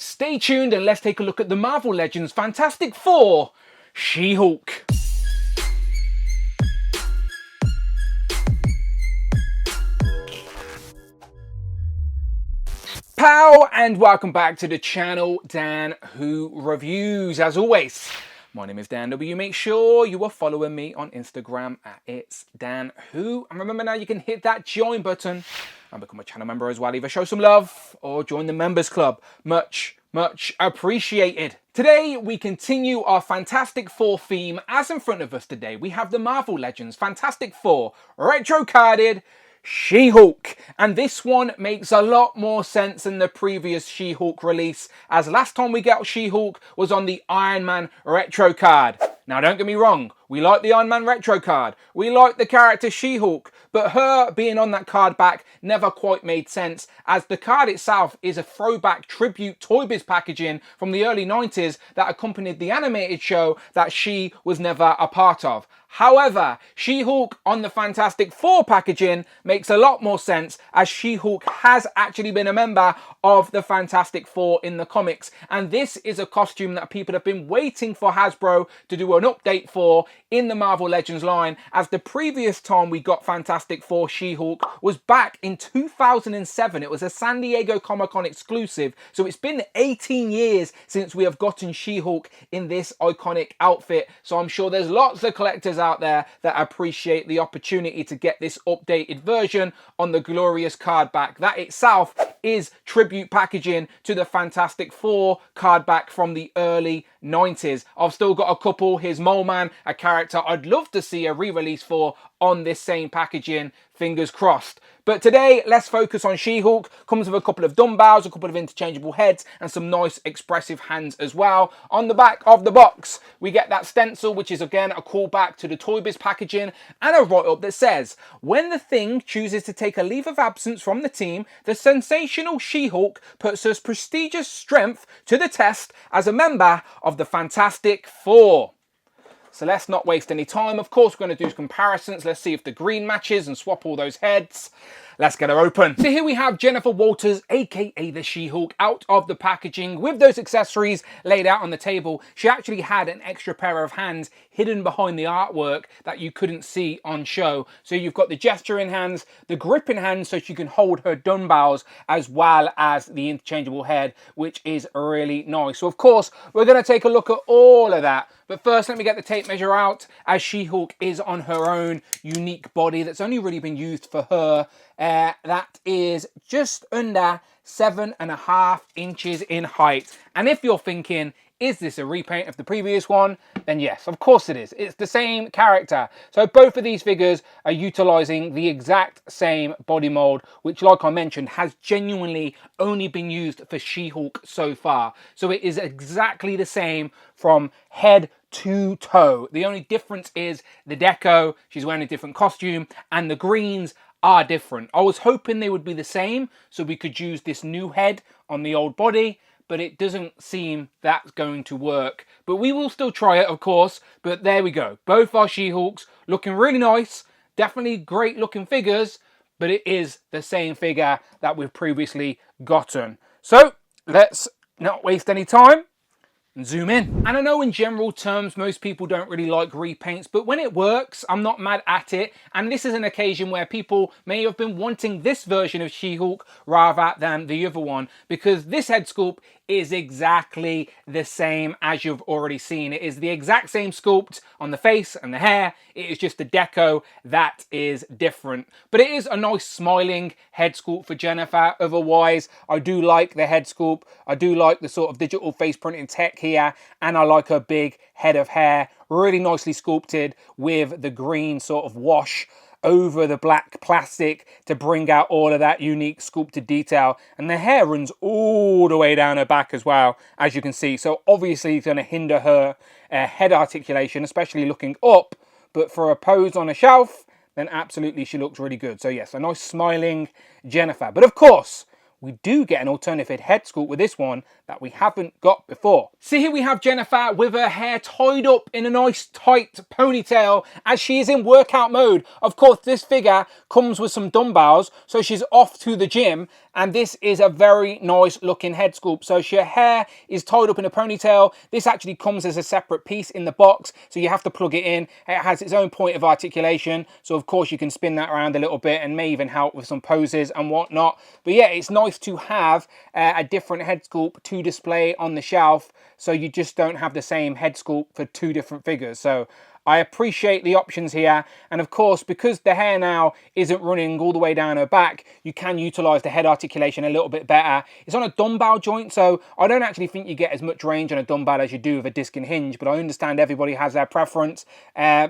Stay tuned and let's take a look at the Marvel Legends Fantastic Four, She-Hulk. Pow, and welcome back to the channel, Dan Who Reviews. As always, my name is Dan W. Make sure you are following me on Instagram at It's Dan Who. And remember now you can hit that join button and become a channel member as well. Either show some love or join the members club. Much appreciated. Today we continue our Fantastic Four theme. As in front of us today we have the Marvel Legends Fantastic Four retro carded She-Hulk, and this one makes a lot more sense than the previous She-Hulk release, as last time we got She-Hulk was on the Iron Man retro card. Now don't get me wrong, we like the Iron Man retro card, we like the character She-Hulk, but her being on that card back never quite made sense, as the card itself is a throwback tribute Toy Biz packaging from the early 90s that accompanied the animated show that she was never a part of. However, She-Hulk on the Fantastic Four packaging makes a lot more sense, as She-Hulk has actually been a member of the Fantastic Four in the comics, and this is a costume that people have been waiting for Hasbro to do an update for in the Marvel Legends line, as the previous time we got Fantastic Four She-Hulk was back in 2007. It was a San Diego Comic-Con exclusive, so it's been 18 years since we have gotten She-Hulk in this iconic outfit, so I'm sure there's lots of collectors out there that appreciate the opportunity to get this updated version on the glorious card back. That itself is tribute packaging to the Fantastic Four card back from the early 90s. I've still got a couple. Here's Mole Man, a character I'd love to see a re-release for on this same packaging, fingers crossed. But today, let's focus on She-Hulk. Comes with a couple of dumbbells, a couple of interchangeable heads, and some nice expressive hands as well. On the back of the box, we get that stencil, which is again a callback to the Toy Biz packaging, and a write-up that says, when the Thing chooses to take a leave of absence from the team, the sensational She-Hulk puts her prestigious strength to the test as a member of the Fantastic Four. So let's not waste any time. Of course, we're going to do comparisons. Let's see if the green matches and swap all those heads. Let's get her open. So here we have Jennifer Walters, aka the She-Hulk, out of the packaging with those accessories laid out on the table. She actually had an extra pair of hands hidden behind the artwork that you couldn't see on show. So you've got the gesturing hands, the gripping hands so she can hold her dumbbells, as well as the interchangeable head, which is really nice. So of course, we're going to take a look at all of that. But first, let me get the tape measure out, as She-Hulk is on her own unique body that's only really been used for her. That is just under 7.5 inches in height. And if you're thinking, is this a repaint of the previous one? Then yes, of course it is. It's the same character. So both of these figures are utilizing the exact same body mold, which, like I mentioned, has genuinely only been used for She-Hulk so far. So it is exactly the same from head to toe. The only difference is the deco. She's wearing a different costume, and the greens are different. I was hoping they would be the same so we could use this new head on the old body, but it doesn't seem that's going to work. But we will still try it, of course. But there we go. Both our She-Hulks looking really nice. Definitely great looking figures, but it is the same figure that we've previously gotten. So let's not waste any time and zoom in. And I know in general terms most people don't really like repaints, but when it works, I'm not mad at it. And this is an occasion where people may have been wanting this version of She-Hulk rather than the other one, because this head sculpt is exactly the same as you've already seen. It is the exact same sculpt on the face and the hair. It is just the deco that is different. But it is a nice smiling head sculpt for Jennifer. Otherwise, I do like the head sculpt. I do like the sort of digital face printing tech here, and I like her big head of hair, really nicely sculpted with the green sort of wash over the black plastic to bring out all of that unique sculpted detail. And the hair runs all the way down her back as well, as you can see. So obviously it's going to hinder her head articulation, especially looking up. But for a pose on a shelf, then absolutely she looks really good. So yes, a nice smiling Jennifer. But of course, we do get an alternative head sculpt with this one that we haven't got before. So here we have Jennifer with her hair tied up in a nice tight ponytail as she is in workout mode. Of course, this figure comes with some dumbbells, so she's off to the gym, and this is a very nice looking head sculpt. So her hair is tied up in a ponytail. This actually comes as a separate piece in the box, so you have to plug it in. It has its own point of articulation, so of course you can spin that around a little bit and may even help with some poses and whatnot. But yeah, it's nice to have a different head sculpt to display on the shelf, so you just don't have the same head sculpt for two different figures. So I appreciate the options here, and of course, because the hair now isn't running all the way down her back, you can utilize the head articulation a little bit better. It's on a dumbbell joint, so I don't actually think you get as much range on a dumbbell as you do with a disc and hinge, but I understand everybody has their preference.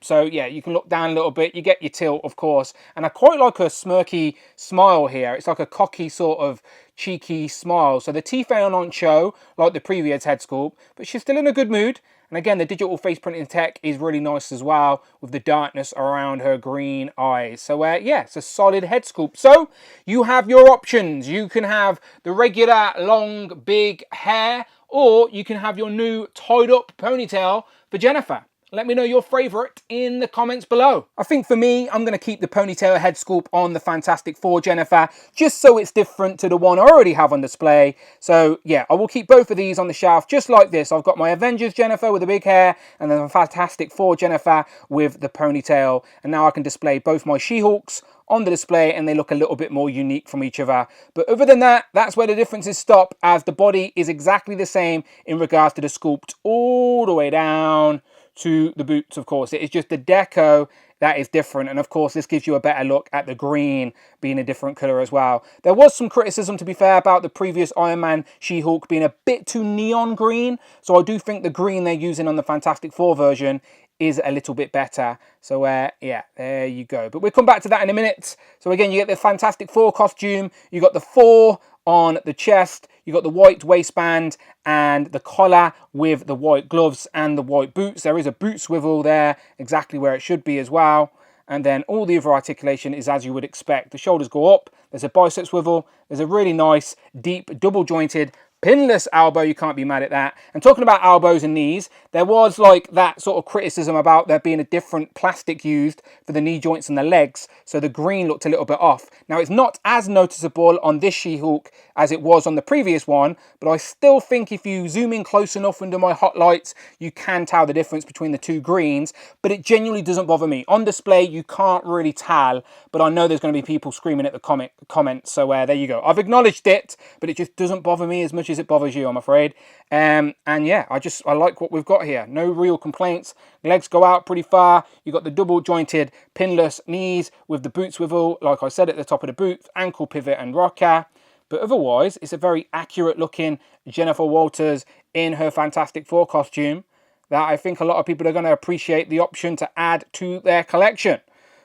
So yeah, you can look down a little bit, you get your tilt, of course, and I quite like her smirky smile here. It's like a cocky sort of cheeky smile. So the teeth aren't on show like the previous head sculpt, but she's still in a good mood. And again, the digital face printing tech is really nice as well, with the darkness around her green eyes. So yeah, it's a solid head sculpt. So you have your options. You can have the regular long big hair, or you can have your new tied up ponytail for Jennifer. Let me know your favourite in the comments below. I think for me, I'm going to keep the ponytail head sculpt on the Fantastic Four Jennifer, just so it's different to the one I already have on display. So yeah, I will keep both of these on the shelf just like this. I've got my Avengers Jennifer with the big hair, and then the Fantastic Four Jennifer with the ponytail. And now I can display both my She-Hulks on the display, and they look a little bit more unique from each other. But other than that, that's where the differences stop, as the body is exactly the same in regards to the sculpt all the way down to the boots. Of course, it is just the deco that is different, and of course this gives you a better look at the green being a different colour as well. There was some criticism, to be fair, about the previous Iron Man She-Hulk being a bit too neon green, so I do think the green they're using on the Fantastic Four version is a little bit better. So yeah, there you go. But we'll come back to that in a minute. So again, you get the Fantastic Four costume, you got the 4 on the chest, you got the white waistband and the collar with the white gloves and the white boots. There is a boot swivel there, exactly where it should be as well. And then all the other articulation is as you would expect. The shoulders go up, there's a bicep swivel, there's a really nice, deep, double jointed pinless elbow. You can't be mad at that. And talking about elbows and knees, there was like that sort of criticism about there being a different plastic used for the knee joints and the legs, so the green looked a little bit off. Now, it's not as noticeable on this She-Hulk as it was on the previous one, but I still think if you zoom in close enough under my hot lights, you can tell the difference between the two greens, but it genuinely doesn't bother me. On display, you can't really tell, but I know there's going to be people screaming at the comments, so there you go. I've acknowledged it, but it just doesn't bother me as much as it bothers you, I'm afraid. And yeah, I like what we've got here. No real complaints. Legs go out pretty far. You've got the double jointed pinless knees with the boot swivel, like I said, at the top of the boot, ankle pivot and rocker. But otherwise, it's a very accurate looking Jennifer Walters in her Fantastic Four costume that I think a lot of people are going to appreciate the option to add to their collection.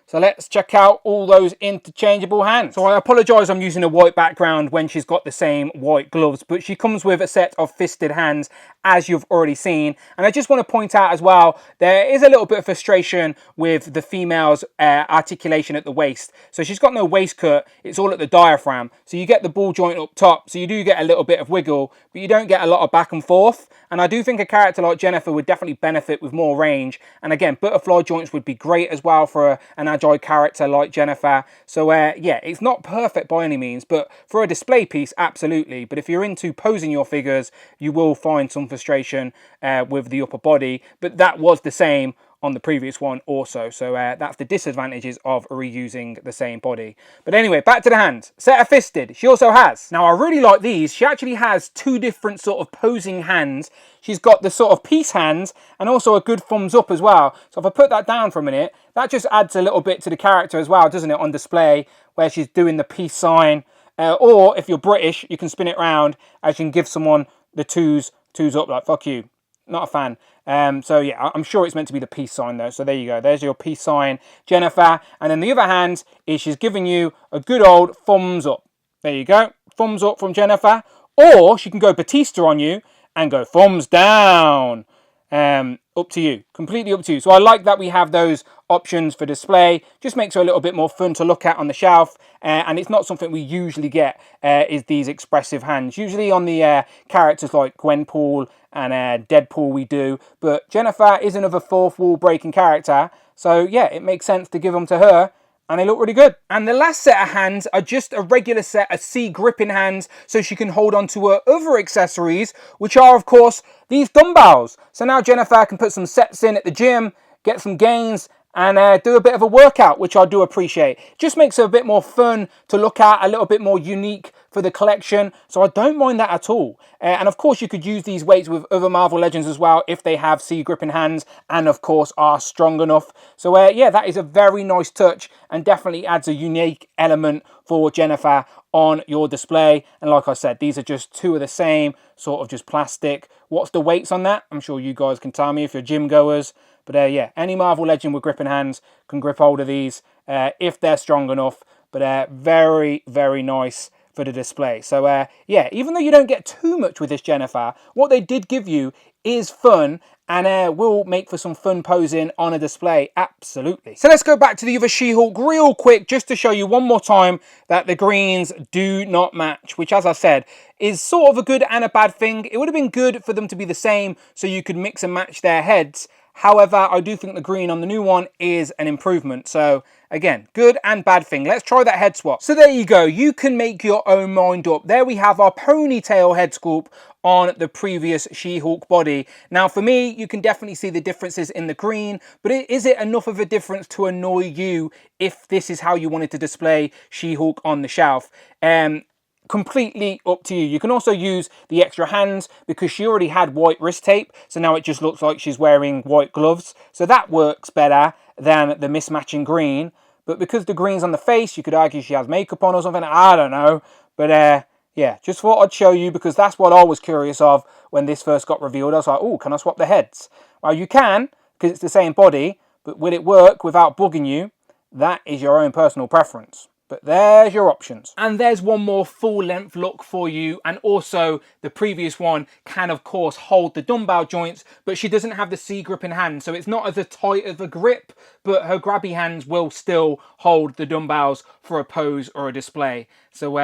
So let's check out all those interchangeable hands. So I apologise I'm using a white background when she's got the same white gloves, but she comes with a set of fisted hands, as you've already seen. And I just want to point out as well, there is a little bit of frustration with the female's articulation at the waist. So she's got no waist cut, it's all at the diaphragm. So you get the ball joint up top, so you do get a little bit of wiggle, but you don't get a lot of back and forth. And I do think a character like Jennifer would definitely benefit with more range. And again, butterfly joints would be great as well for an agile character like Jennifer. So yeah, it's not perfect by any means, but for a display piece, absolutely. But if you're into posing your figures, you will find some frustration with the upper body. But that was the same on the previous one also. So that's the disadvantages of reusing the same body. But anyway, back to the hands. Set of fisted, she also has. Now I really like these. She actually has two different sort of posing hands. She's got the sort of peace hands and also a good thumbs up as well. So if I put that down for a minute, that just adds a little bit to the character as well, doesn't it, on display, where she's doing the peace sign. Or if you're British, you can spin it round as you can give someone the twos up, like fuck you. Not a fan. So yeah, I'm sure it's meant to be the peace sign though. So there you go. There's your peace sign, Jennifer. And then the other hand is she's giving you a good old thumbs up. There you go. Thumbs up from Jennifer. Or she can go Batista on you and go thumbs down. Or up to you, completely up to you. So I like that we have those options for display. Just makes her a little bit more fun to look at on the shelf, and it's not something we usually get, is these expressive hands. Usually on the characters like Gwenpool and Deadpool we do, but Jennifer is another fourth wall breaking character, so yeah, it makes sense to give them to her, and they look really good. And the last set of hands are just a regular set of C gripping hands, so she can hold on to her other accessories, which are, of course, these dumbbells. So now Jennifer can put some sets in at the gym, get some gains, and do a bit of a workout, which I do appreciate. Just makes it a bit more fun to look at, a little bit more unique for the collection, so I don't mind that at all. And of course you could use these weights with other Marvel Legends as well if they have C gripping hands and of course are strong enough. So yeah, that is a very nice touch and definitely adds a unique element for Jennifer on your display. And like I said, these are just two of the same, sort of just plastic. What's the weights on that? I'm sure you guys can tell me if you're gym goers. But yeah, any Marvel Legend with gripping hands can grip hold of these if they're strong enough. But very, very nice for the display. So yeah, even though you don't get too much with this Jennifer, what they did give you is fun and will make for some fun posing on a display, absolutely. So let's go back to the other She-Hulk real quick, just to show you one more time that the greens do not match, which, as I said, is sort of a good and a bad thing. It would have been good for them to be the same so you could mix and match their heads. However, I do think the green on the new one is an improvement. So again, good and bad thing. Let's try that head swap. So there you go. You can make your own mind up. There we have our ponytail head sculpt on the previous She-Hulk body. Now for me, you can definitely see the differences in the green, but is it enough of a difference to annoy you if this is how you wanted to display She-Hulk on the shelf? Completely up to you. You can also use the extra hands because she already had white wrist tape, so now it just looks like she's wearing white gloves, so that works better than the mismatching green. But because the green's on the face, you could argue she has makeup on or something, I don't know. But yeah, just thought I'd show you because that's what I was curious of when this first got revealed. I was like, oh, can I swap the heads? Well, you can, because it's the same body, but will it work without bugging you? That is your own personal preference. But there's your options. And there's one more full length look for you. And also the previous one can of course hold the dumbbell joints, but she doesn't have the C grip in hand. So it's not as tight of a grip, but her grabby hands will still hold the dumbbells for a pose or a display. So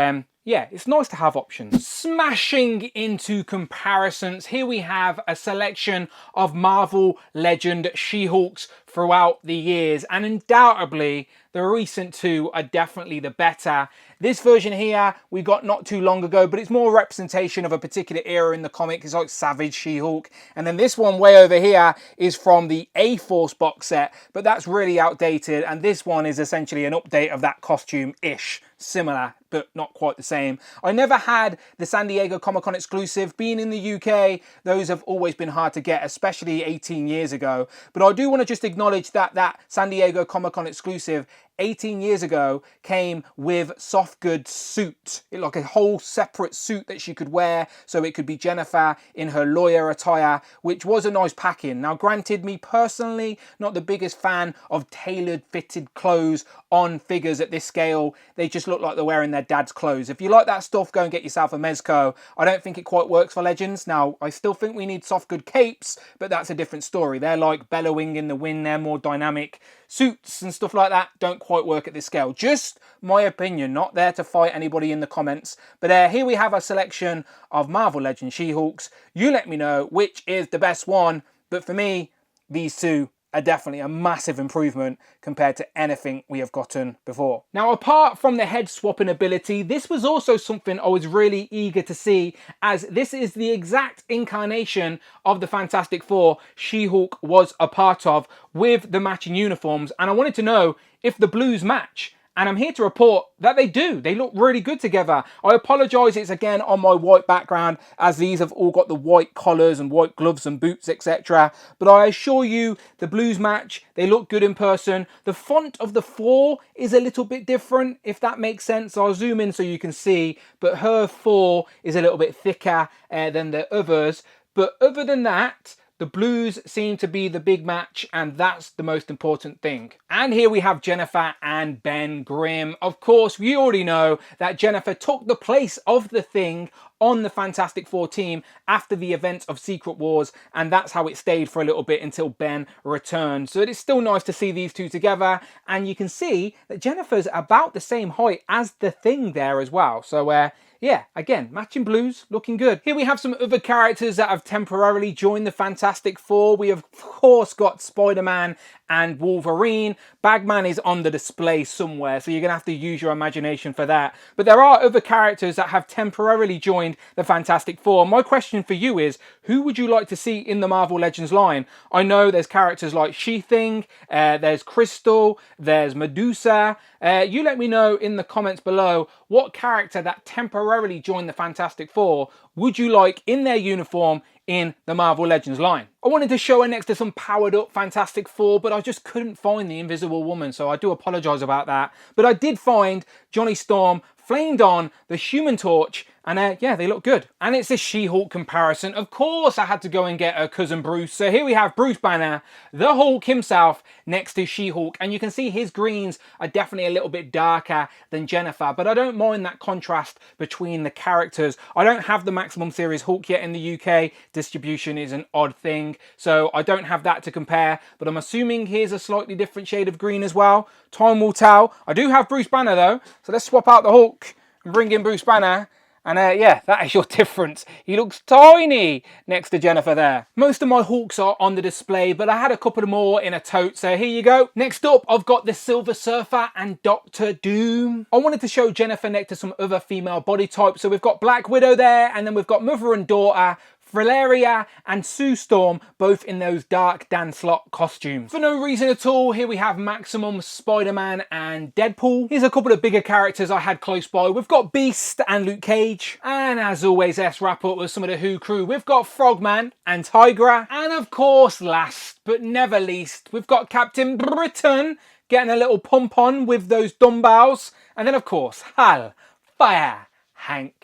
yeah, it's nice to have options. Smashing into comparisons, here we have a selection of Marvel Legend She-Hulks throughout the years, and undoubtedly the recent two are definitely the better. This version here we got not too long ago, but it's more a representation of a particular era in the comic. It's like Savage She-Hulk. And then this one way over here is from the A-Force box set, but that's really outdated. And this one is essentially an update of that costume-ish. Similar, but not quite the same. I never had the San Diego Comic-Con exclusive. Being in the UK, those have always been hard to get, especially 18 years ago. But I do want to just acknowledge that that San Diego Comic-Con exclusive 18 years ago came with soft goods suit, like a whole separate suit that she could wear, so it could be Jennifer in her lawyer attire, which was a nice pack-in. Now granted, me personally, not the biggest fan of tailored fitted clothes on figures at this scale. They just look like they're wearing their dad's clothes. If you like that stuff, go and get yourself a Mezco. I don't think it quite works for Legends. Now, I still think we need soft good capes, but that's a different story. They're like bellowing in the wind, they're more dynamic. Suits and stuff like that don't quite work at this scale. Just my opinion, not there to fight anybody in the comments. But here we have a selection of Marvel Legends She-Hulks. You let me know which is the best one, but for me, these two are definitely a massive improvement compared to anything we have gotten before. Now, apart from the head swapping ability, this was also something I was really eager to see, as this is the exact incarnation of the Fantastic Four She-Hulk was a part of, with the matching uniforms, and I wanted to know if the blues match. And I'm here to report that they do. They look really good together. I apologise, it's again on my white background, as these have all got the white collars and white gloves and boots, etc. But I assure you, the blues match. They look good in person. The font of the 4 is a little bit different, if that makes sense. I'll zoom in so you can see. But her 4 is a little bit thicker than the others. But other than that, the blues seem to be the big match, and that's the most important thing. And here we have Jennifer and Ben Grimm. Of course, we already know that Jennifer took the place of the Thing on the Fantastic Four team after the events of Secret Wars, and that's how it stayed for a little bit until Ben returned. So it is still nice to see these two together, and you can see that Jennifer's about the same height as the Thing there as well. So yeah, again, matching blues, looking good. Here we have some other characters that have temporarily joined the Fantastic Four. We have, of course, got Spider-Man and Wolverine. Bagman is on the display somewhere, so you're going to have to use your imagination for that. But there are other characters that have temporarily joined the Fantastic Four. My question for you is, who would you like to see in the Marvel Legends line? I know there's characters like She-Thing, there's Crystal, there's Medusa. You let me know in the comments below what character that temporarily joined the Fantastic Four would you like in their uniform in the Marvel Legends line. I wanted to show her next to some powered up Fantastic Four, but I just couldn't find the Invisible Woman, so I do apologise about that. But I did find Johnny Storm, Flame Dawn, the Human Torch, and yeah, they look good. And it's a She-Hulk comparison. Of course, I had to go and get her cousin Bruce. So here we have Bruce Banner, the Hulk himself, next to She-Hulk. And you can see his greens are definitely a little bit darker than Jennifer, but I don't mind that contrast between the characters. I don't have the Maximum Series Hulk yet in the UK. Distribution is an odd thing, so I don't have that to compare, but I'm assuming here's a slightly different shade of green as well. Time will tell. I do have Bruce Banner though, so let's swap out the Hulk and bring in Bruce Banner. And yeah, that is your difference. He looks tiny next to Jennifer there. Most of my Hulks are on the display, but I had a couple more in a tote, so here you go. Next up, I've got the Silver Surfer and Doctor Doom. I wanted to show Jennifer next to some other female body types. So we've got Black Widow there, and then we've got Mother and Daughter, Valeria and Sue Storm, both in those dark Dan Slott costumes. For no reason at all, here we have Maximum, Spider-Man and Deadpool. Here's a couple of bigger characters I had close by. We've got Beast and Luke Cage. And as always, let's wrap up with some of the Who crew. We've got Frogman and Tigra. And of course, last but never least, we've got Captain Britain getting a little pump on with those dumbbells. And then of course, Hal, Fire, Hank.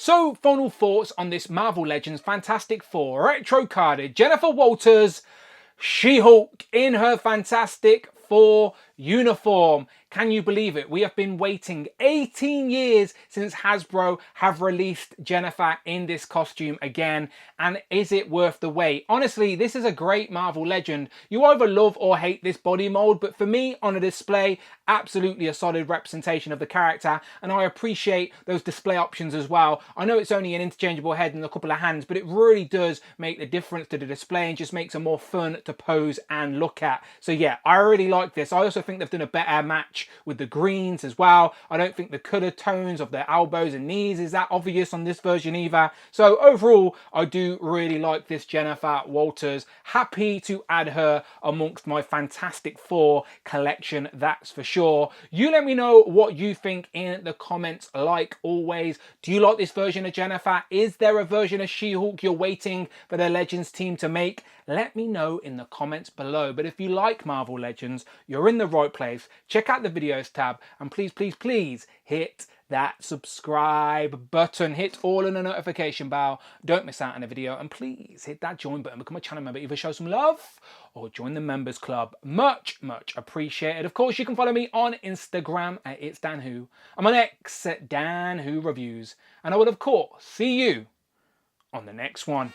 So, final thoughts on this Marvel Legends Fantastic Four retro carded Jennifer Walters She-Hulk in her Fantastic Four uniform. Can you believe it? We have been waiting 18 years since Hasbro have released Jennifer in this costume again. And is it worth the wait? Honestly, this is a great Marvel Legend. You either love or hate this body mold, but for me, on a display, absolutely a solid representation of the character. And I appreciate those display options as well. I know it's only an interchangeable head and a couple of hands, but it really does make the difference to the display and just makes it more fun to pose and look at. So yeah, I really like this. I also think they've done a better match with the greens as well. I don't think the colour tones of the elbows and knees is that obvious on this version either. So overall, I do really like this Jennifer Walters. Happy to add her amongst my Fantastic Four collection, that's for sure. You let me know what you think in the comments like always. Do you like this version of Jennifer? Is there a version of She-Hulk you're waiting for the Legends team to make? Let me know in the comments below. But if you like Marvel Legends, you're in the right place. Check out the videos tab and please, please, please hit that subscribe button. Hit all in the notification bell. Don't miss out on a video. And please hit that join button. Become a channel member. Either show some love or join the members club. Much, much appreciated. Of course, you can follow me on Instagram at It's Dan Who. I'm on X at Dan Who Reviews. And I will, of course, see you on the next one.